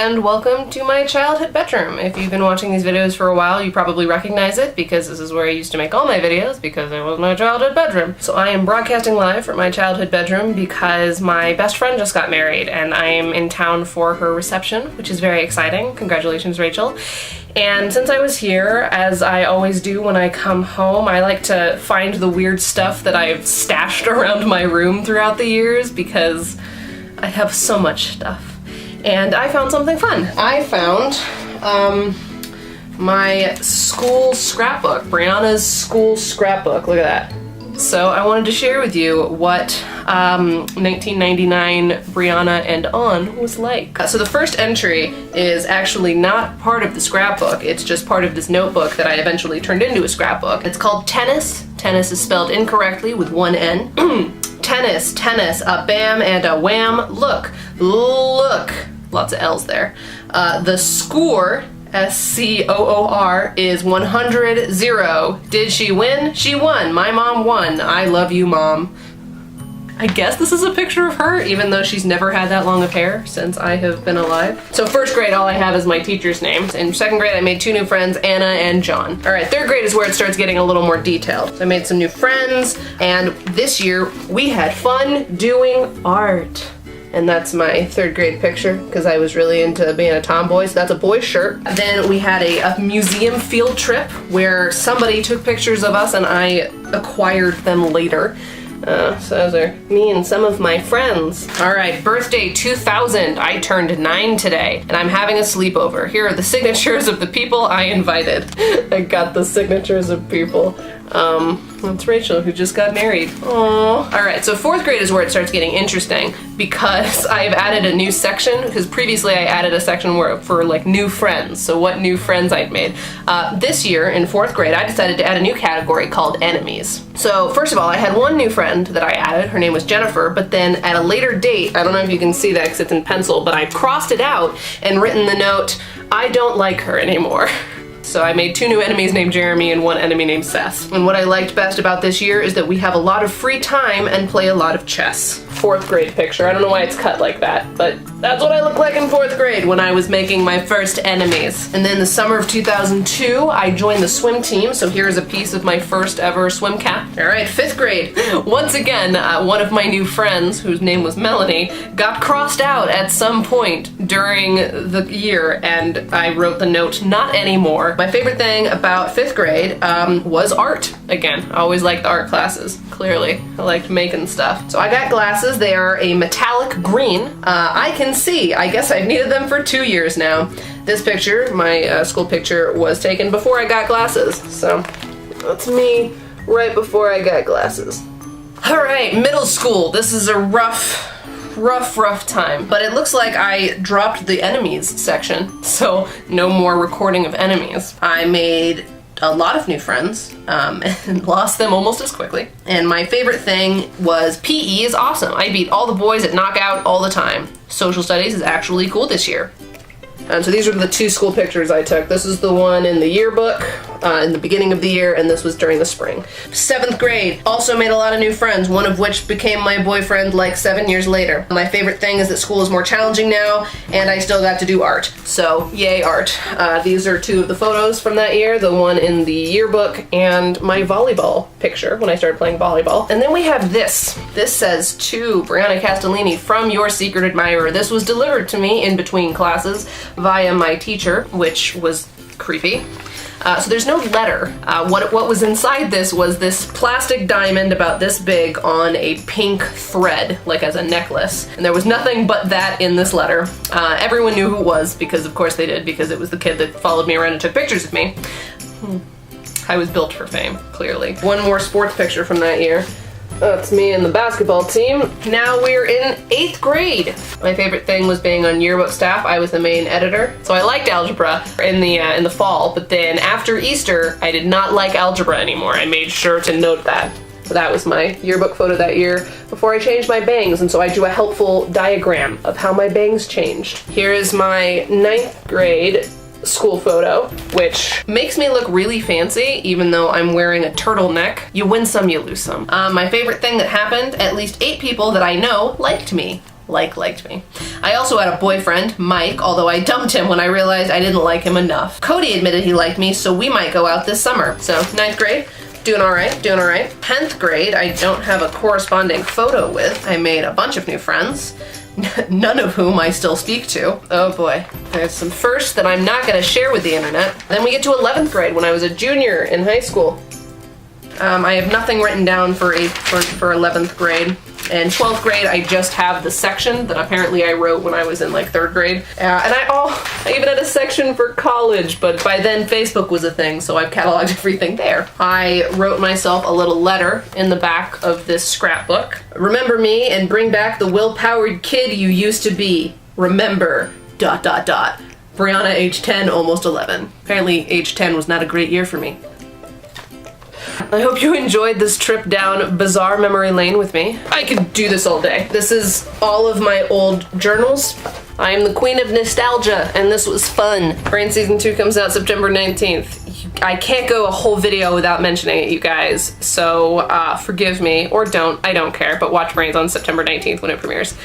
and welcome to my childhood bedroom. If you've been watching these videos for a while, you probably recognize it because this is where I used to make all my videos because it was my childhood bedroom. So I am broadcasting live from my childhood bedroom because my best friend just got married and I am in town for her reception, which is very exciting. Congratulations, Rachel. And since I was here, as I always do when I come home, I like to find the weird stuff that I've stashed around my room throughout the years because I have so much stuff. And I found something fun. I found my school scrapbook, Brianna's school scrapbook. Look at that. So I wanted to share with you what 1999 Brianna and on was like. So the first entry is actually not part of the scrapbook, it's just part of this notebook that I eventually turned into a scrapbook. It's called Tennis. Tennis is spelled incorrectly with one N. Tennis, tennis, a bam and a wham. Look, look. Lots of L's there. The score, S-C-O-O-R, is 100-0. Did she win? She won. My mom won. I love you, Mom. I guess this is a picture of her, even though she's never had that long of hair since I have been alive. So first grade, all I have is my teacher's names. In second grade, I made two new friends, Anna and John. All right, third grade is where it starts getting a little more detailed. So I made some new friends, and this year, we had fun doing art. And that's my third grade picture because I was really into being a tomboy, so that's a boy's shirt. Then we had a museum field trip where somebody took pictures of us and I acquired them later. So those are me and some of my friends. All right, birthday 2000. I turned 9 today and I'm having a sleepover. Here are the signatures of the people I invited. I got the signatures of people. That's Rachel, who just got married. Aww. All right, so fourth grade is where it starts getting interesting because I've added a new section, because previously I added a section for like new friends, so what new friends I'd made. This year, in fourth grade, I decided to add a new category called enemies. So first of all, I had one new friend that I added, her name was Jennifer, but then at a later date, I don't know if you can see that because it's in pencil, but I crossed it out and written the note, I don't like her anymore. So I made two new enemies named Jeremy and one enemy named Seth. And what I liked best about this year is that we have a lot of free time and play a lot of chess. Fourth grade picture. I don't know why it's cut like that, but that's what I looked like in fourth grade when I was making my first enemies. And then the summer of 2002, I joined the swim team, so here's a piece of my first ever swim cap. All right, fifth grade. Once again, one of my new friends, whose name was Melanie, got crossed out at some point during the year, and I wrote the note, not anymore. My favorite thing about fifth grade was art. Again, I always liked the art classes, clearly. I liked making stuff. So I got glasses. They are a metallic green. I can see. I guess I've needed them for 2 years now. This picture, my school picture, was taken before I got glasses. So that's me right before I got glasses. All right, middle school. This is a rough time, but it looks like I dropped the enemies section, so no more recording of enemies. I made a lot of new friends and lost them almost as quickly. And my favorite thing was PE is awesome. I beat all the boys at knockout all the time. Social studies is actually cool this year. So these are the two school pictures I took. This is the one in the yearbook in the beginning of the year, and this was during the spring. Seventh grade, also made a lot of new friends, one of which became my boyfriend like 7 years later. My favorite thing is that school is more challenging now, and I still got to do art. So yay, art. These are two of the photos from that year, the one in the yearbook and my volleyball picture when I started playing volleyball. And then we have this. This says, to Brianna Castellini, from your secret admirer. This was delivered to me in between classes via my teacher, which was creepy. So there's no letter. What was inside this was this plastic diamond about this big on a pink thread, like as a necklace. And there was nothing but that in this letter. Everyone knew who it was, because of course they did, because it was the kid that followed me around and took pictures of me. I was built for fame, clearly. One more sports picture from that year. That's me and the basketball team. Now we're in 8th grade. My favorite thing was being on yearbook staff. I was the main editor. So I liked algebra in the fall, but then after Easter, I did not like algebra anymore. I made sure to note that. So that was my yearbook photo that year before I changed my bangs, and so I drew a helpful diagram of how my bangs changed. Here is my 9th grade school photo, which makes me look really fancy even though I'm wearing a turtleneck. You win some, you lose some. My favorite thing that happened, at least 8 people that I know liked me. liked me. I also had a boyfriend, Mike, although I dumped him when I realized I didn't like him enough. Cody admitted he liked me, so we might go out this summer. So 9th grade, doing all right, doing all right. 10th grade, I don't have a corresponding photo with. I made a bunch of new friends, none of whom I still speak to. Oh boy, there's some firsts that I'm not gonna share with the internet. Then we get to 11th grade when I was a junior in high school. I have nothing written down for 11th grade. And 12th grade, I just have the section that apparently I wrote when I was in like 3rd grade. And I even had a section for college, but by then Facebook was a thing, so I've cataloged everything there. I wrote myself a little letter in the back of this scrapbook. Remember me and bring back the will-powered kid you used to be. Remember, ... Brianna, age 10, almost 11. Apparently, age 10 was not a great year for me. I hope you enjoyed this trip down bizarre memory lane with me. I could do this all day. This is all of my old journals. I am the queen of nostalgia, and this was fun. Brain Season 2 comes out September 19th. I can't go a whole video without mentioning it, you guys, so forgive me, or don't, I don't care, but watch Brains on September 19th when it premieres.